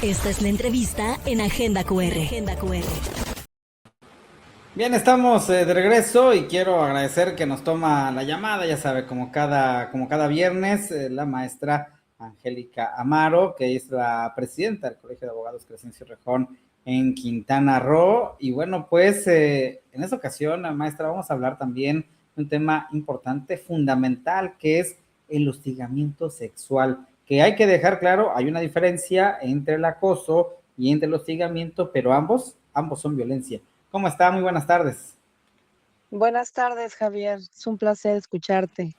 Esta es la entrevista en Agenda QR. Agenda QR. Bien, estamos de regreso y quiero agradecer que nos toma la llamada, ya sabe, como cada viernes, la maestra Angélica Amaro, que es la presidenta del Colegio de Abogados Crescencio Rejón en Quintana Roo. Y bueno, pues en esta ocasión, maestra, vamos a hablar también de un tema importante, fundamental, que es el hostigamiento sexual, que hay que dejar claro, hay una diferencia entre el acoso y entre el hostigamiento, pero ambos son violencia. ¿Cómo está? Muy buenas tardes. Buenas tardes, Javier. Es un placer escucharte.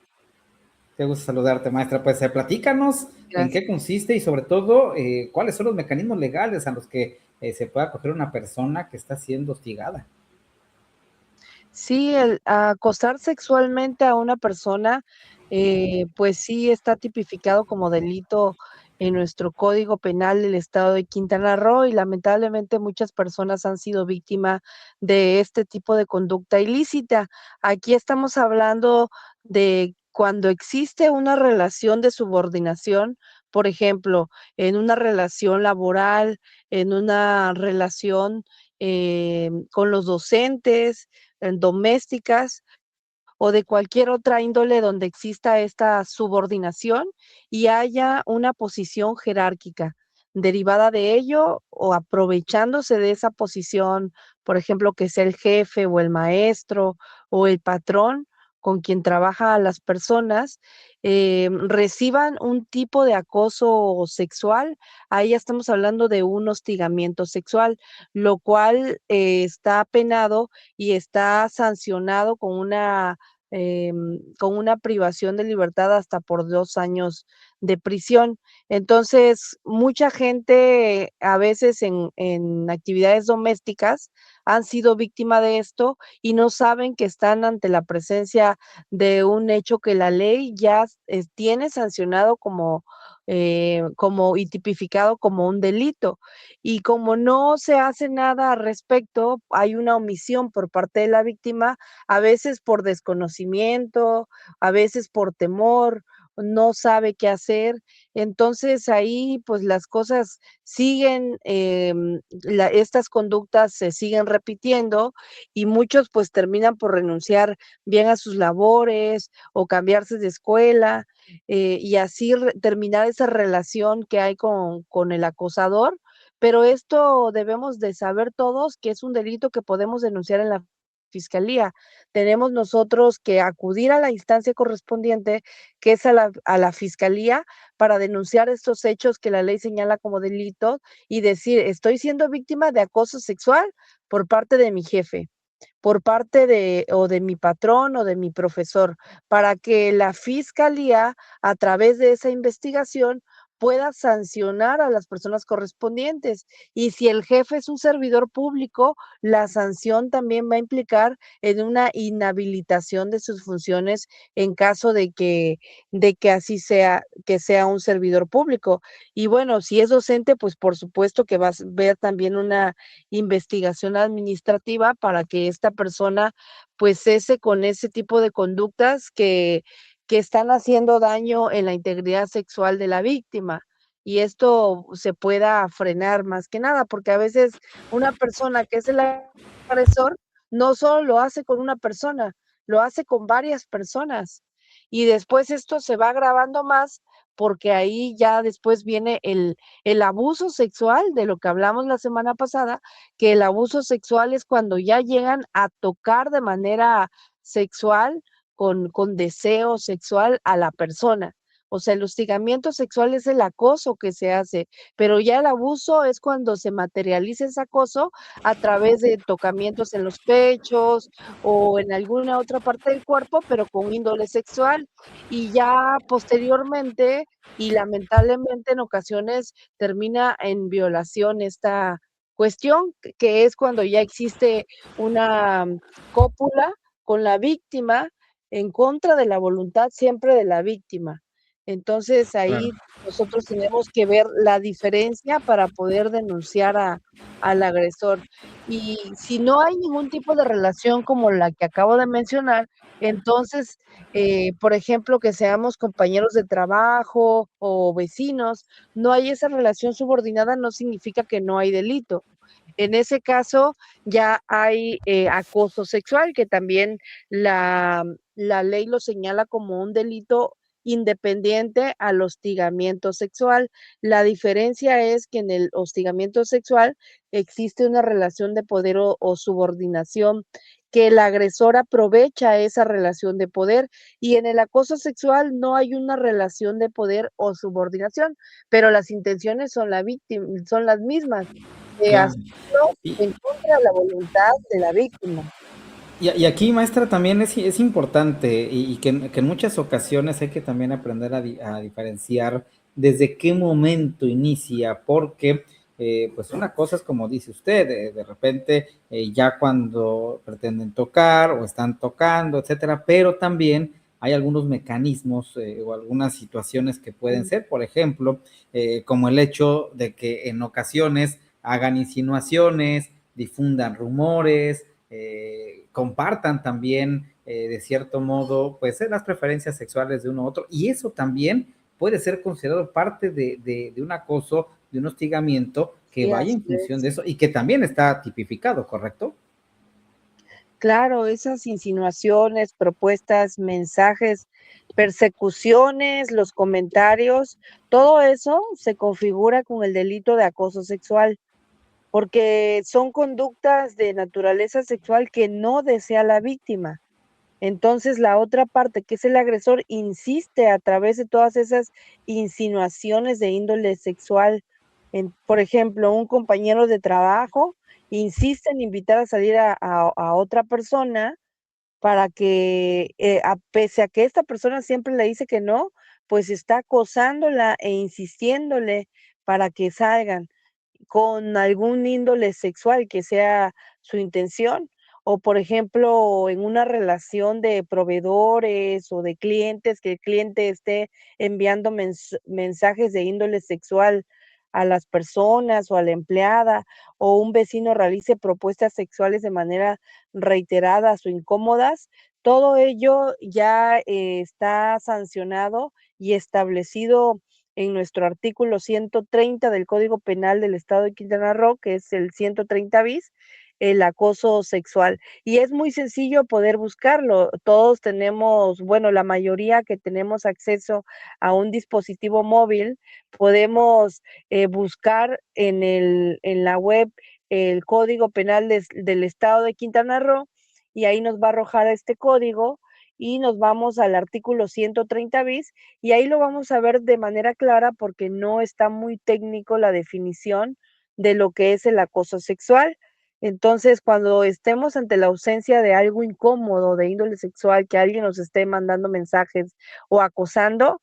Qué gusto saludarte, maestra. Pues platícanos en Gracias. qué consiste y sobre todo cuáles son los mecanismos legales a los que se puede acoger una persona que está siendo hostigada. Sí, el acosar sexualmente a una persona, pues sí está tipificado como delito en nuestro Código Penal del Estado de Quintana Roo y lamentablemente muchas personas han sido víctimas de este tipo de conducta ilícita. Aquí estamos hablando de cuando existe una relación de subordinación, por ejemplo, en una relación laboral, en una relación con los docentes, domésticas o de cualquier otra índole donde exista esta subordinación y haya una posición jerárquica. Derivada de ello o aprovechándose de esa posición, por ejemplo, que sea el jefe o el maestro o el patrón con quien trabaja a las personas, reciban un tipo de acoso sexual, ahí ya estamos hablando de un hostigamiento sexual, lo cual está penado y está sancionado con una privación de libertad hasta por 2 años de prisión. Entonces, mucha gente a veces en actividades domésticas han sido víctima de esto y no saben que están ante la presencia de un hecho que la ley ya tiene sancionado como y tipificado como un delito. Y como no se hace nada al respecto, hay una omisión por parte de la víctima, a veces por desconocimiento, a veces por temor, no sabe qué hacer. Entonces ahí pues las cosas siguen, estas conductas se siguen repitiendo y muchos pues terminan por renunciar bien a sus labores o cambiarse de escuela y así terminar esa relación que hay con el acosador. Pero esto debemos de saber todos que es un delito que podemos denunciar en la fiscalía. Tenemos nosotros que acudir a la instancia correspondiente, que es a la fiscalía, para denunciar estos hechos que la ley señala como delitos y decir, estoy siendo víctima de acoso sexual por parte de mi jefe, por parte de o de mi patrón o de mi profesor, para que la fiscalía, a través de esa investigación, pueda sancionar a las personas correspondientes. Y si el jefe es un servidor público, la sanción también va a implicar en una inhabilitación de sus funciones en caso de que así sea, que sea un servidor público. Y bueno, si es docente, pues por supuesto que va a ver también una investigación administrativa para que esta persona pues cese con ese tipo de conductas que están haciendo daño en la integridad sexual de la víctima. Y esto se pueda frenar más que nada, porque a veces una persona que es el agresor no solo lo hace con una persona, lo hace con varias personas. Y después esto se va agravando más porque ahí ya después viene el abuso sexual de lo que hablamos la semana pasada, que el abuso sexual es cuando ya llegan a tocar de manera sexual, con deseo sexual a la persona. O sea, el hostigamiento sexual es el acoso que se hace, pero ya el abuso es cuando se materializa ese acoso a través de tocamientos en los pechos o en alguna otra parte del cuerpo, pero con índole sexual. Y ya posteriormente, y lamentablemente en ocasiones termina en violación esta cuestión, que es cuando ya existe una cópula con la víctima en contra de la voluntad siempre de la víctima. Entonces, Claro. ahí nosotros tenemos que ver la diferencia para poder denunciar al agresor. Y si no hay ningún tipo de relación como la que acabo de mencionar, Entonces, por ejemplo, que seamos compañeros de trabajo o vecinos, no hay esa relación subordinada, no significa que no hay delito. En ese caso, ya hay acoso sexual, que también la ley lo señala como un delito independiente al hostigamiento sexual. La diferencia es que en el hostigamiento sexual existe una relación de poder o subordinación, que el agresor aprovecha esa relación de poder, y en el acoso sexual no hay una relación de poder o subordinación, pero las intenciones son son las mismas, de Claro. hacerlo Y, en contra de la voluntad de la víctima. y aquí, maestra, también es importante y que en muchas ocasiones hay que también aprender a diferenciar desde qué momento inicia, porque pues una cosa es como dice usted, de repente ya cuando pretenden tocar o están tocando, etcétera, pero también hay algunos mecanismos o algunas situaciones que pueden Mm. ser, por ejemplo, como el hecho de que en ocasiones hagan insinuaciones, difundan rumores, compartan también de cierto modo pues las preferencias sexuales de uno u otro, y eso también puede ser considerado parte de un acoso, de un hostigamiento que Sí, vaya así en función es. de eso y que también está tipificado, ¿correcto? Claro, esas insinuaciones, propuestas, mensajes, persecuciones, los comentarios, todo eso se configura con el delito de acoso sexual, porque son conductas de naturaleza sexual que no desea la víctima. Entonces, la otra parte, que es el agresor, insiste a través de todas esas insinuaciones de índole sexual. Por ejemplo, un compañero de trabajo insiste en invitar a salir a otra persona para que, pese a que esta persona siempre le dice que no, pues está acosándola e insistiéndole para que salgan con algún índole sexual que sea su intención, o por ejemplo, en una relación de proveedores o de clientes, que el cliente esté enviando mensajes de índole sexual a las personas o a la empleada, o un vecino realice propuestas sexuales de manera reiteradas o incómodas, todo ello ya está sancionado y establecido en nuestro artículo 130 del Código Penal del Estado de Quintana Roo, que es el 130 bis, el acoso sexual. Y es muy sencillo poder buscarlo. Todos tenemos, bueno, la mayoría que tenemos acceso a un dispositivo móvil, podemos buscar en la web el Código Penal del Estado de Quintana Roo, y ahí nos va a arrojar este código y nos vamos al artículo 130 bis, y ahí lo vamos a ver de manera clara porque no está muy técnico la definición de lo que es el acoso sexual. Entonces, cuando estemos ante la ausencia de algo incómodo de índole sexual, que alguien nos esté mandando mensajes o acosando,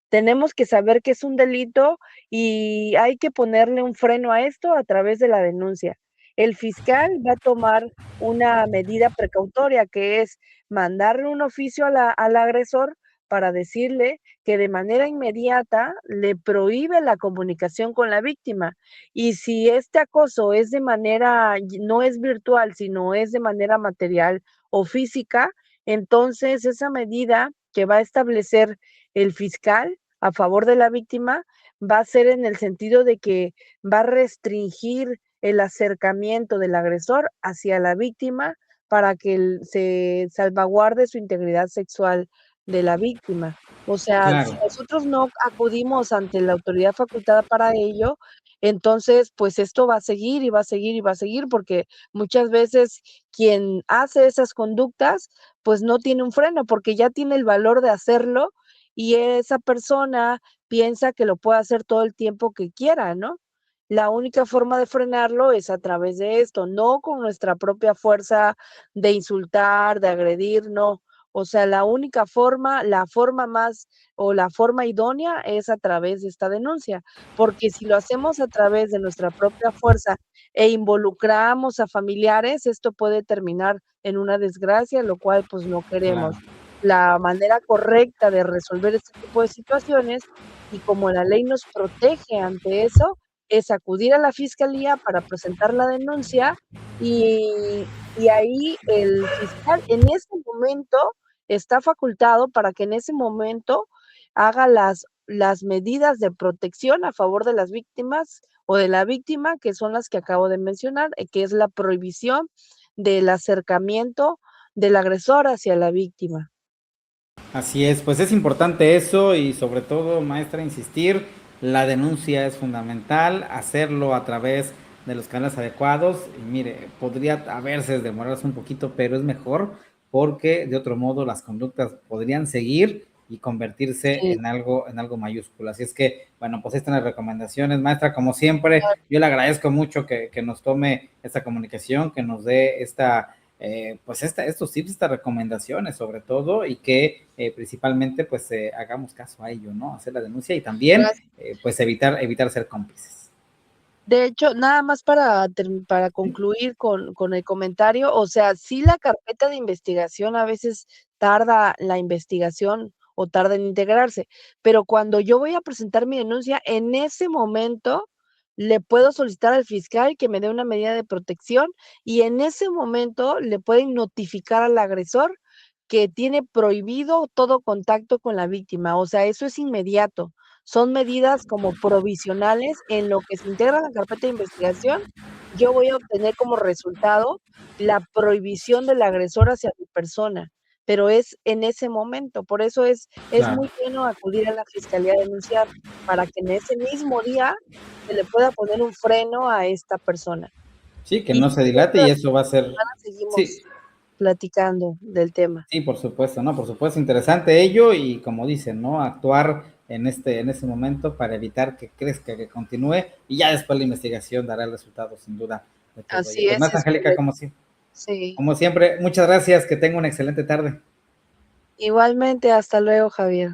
tenemos que saber que es un delito y hay que ponerle un freno a esto a través de la denuncia. El fiscal va a tomar una medida precautoria, que es mandarle un oficio al agresor para decirle que de manera inmediata le prohíbe la comunicación con la víctima. Y si este acoso es de manera, no es virtual, sino es de manera material o física, entonces esa medida que va a establecer el fiscal a favor de la víctima va a ser en el sentido de que va a restringir el acercamiento del agresor hacia la víctima para que se salvaguarde su integridad sexual de la víctima. O sea, si Claro. nosotros no acudimos ante la autoridad facultada para ello, entonces, pues esto va a seguir y va a seguir y va a seguir, porque muchas veces quien hace esas conductas, pues no tiene un freno, porque ya tiene el valor de hacerlo y esa persona piensa que lo puede hacer todo el tiempo que quiera, ¿no? La única forma de frenarlo es a través de esto, no con nuestra propia fuerza de insultar, de agredir, no. O sea, la única forma, la forma más o la forma idónea es a través de esta denuncia, porque si lo hacemos a través de nuestra propia fuerza e involucramos a familiares, esto puede terminar en una desgracia, lo cual pues no Claro. queremos. La manera correcta de resolver este tipo de situaciones, y como la ley nos protege ante eso, es acudir a la fiscalía para presentar la denuncia, y ahí el fiscal en ese momento está facultado para que en ese momento haga las medidas de protección a favor de las víctimas o de la víctima, que son las que acabo de mencionar, que es la prohibición del acercamiento del agresor hacia la víctima. Así es, pues es importante eso y sobre todo, maestra, insistir, la denuncia es fundamental, hacerlo a través de los canales adecuados y mire, podría a veces demorarse un poquito, pero es mejor porque de otro modo las conductas podrían seguir y convertirse Sí, en algo mayúsculo. Así es que, bueno, pues estas son las recomendaciones, maestra, como siempre, yo le agradezco mucho que nos tome esta comunicación, que nos dé pues estos tips, estas recomendaciones sobre todo y que principalmente pues hagamos caso a ello, ¿no? Hacer la denuncia y también gracias. pues evitar ser cómplices. De hecho, nada más para concluir con el comentario, o sea, sí la carpeta de investigación a veces tarda la investigación o tarda en integrarse, pero cuando yo voy a presentar mi denuncia, en ese momento le puedo solicitar al fiscal que me dé una medida de protección y en ese momento le pueden notificar al agresor que tiene prohibido todo contacto con la víctima, o sea, eso es inmediato. Son medidas como provisionales en lo que se integra la carpeta de investigación. Yo voy a obtener como resultado la prohibición del agresor hacia mi persona, pero es en ese momento. Por eso es Claro. muy bueno acudir a la fiscalía a denunciar, para que en ese mismo día se le pueda poner un freno a esta persona. Sí, que Y no si se quieres, dilate y la eso va a próxima ser, semana sí, seguimos platicando del tema. sí, por supuesto, ¿no? Por supuesto, interesante ello y como dicen, ¿no? Actuar en ese momento para evitar que crezca, que continúe y ya después la investigación dará el resultado sin duda de todo ello. Así Pues más, es Angélica, correcto. Sí. como siempre, muchas gracias, que tenga una excelente tarde. Igualmente, hasta luego, Javier.